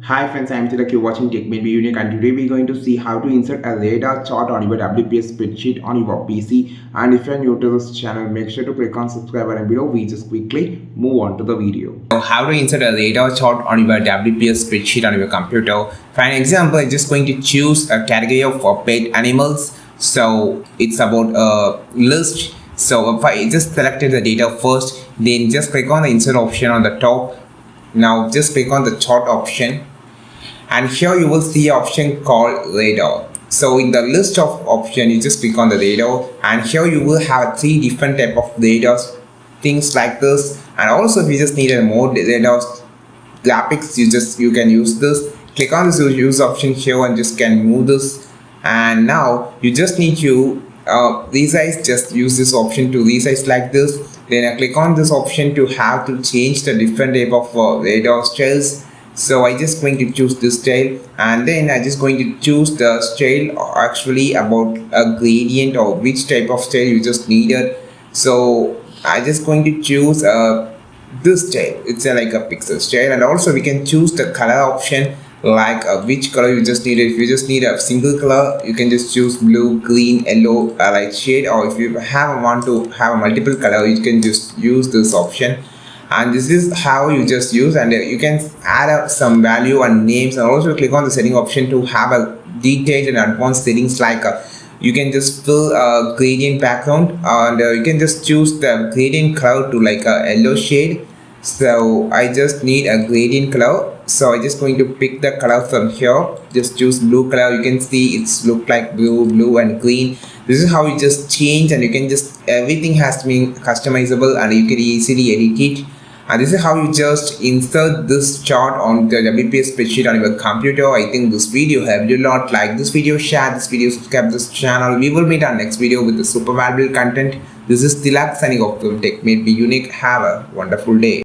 Hi friends, I am Tilak. You're watching Tech May Be Unique, and today we're going to see how to insert a radar chart on your WPS spreadsheet on your PC. And if you're new to this channel, make sure to click on subscribe button below. We just quickly move on to the video. Now, how to insert a radar chart on your WPS spreadsheet on your computer. For an example, I'm just going to choose a category of pet animals. So it's about a list. So if I just selected the data first, then just click on the insert option on the top. Now just click on the chart option, and here you will see an option called radar. So in the list of option, you just click on the radar, and here you will have three different type of radars, things like this. And also if you just need a more radars graphics, you can use this. Click on this use option here and just can move this. And now you just need to resize. Just use this option to resize like this. Then I click on this option to have to change the different type of radar styles. So I just going to choose this style, and then I just going to choose the style actually about a gradient or which type of style you just needed. So I just going to choose this style. It's like a pixel style. And also we can choose the color option, like which color you just need. If you just need a single color, you can just choose blue, green, yellow, light shade. Or if you want to have a multiple color, you can just use this option. And this is how you just use, and you can add up some value and names. And also click on the setting option to have a detailed and advanced settings, like you can just fill a gradient background, and you can just choose the gradient color to like a yellow shade. So I just need a gradient color, so I just going to pick the color from here. Just choose blue color. You can see it's look like blue and green. This is how you just change, and you can just everything has to be customizable, and you can easily edit it. And this is how you just insert this chart on the WPS spreadsheet on your computer. I think this video helped you a lot. Like this video, share this video, subscribe this channel. We will meet our next video with the super valuable content. This is Tilak signing off from Tech May Be Unique. Have a wonderful day.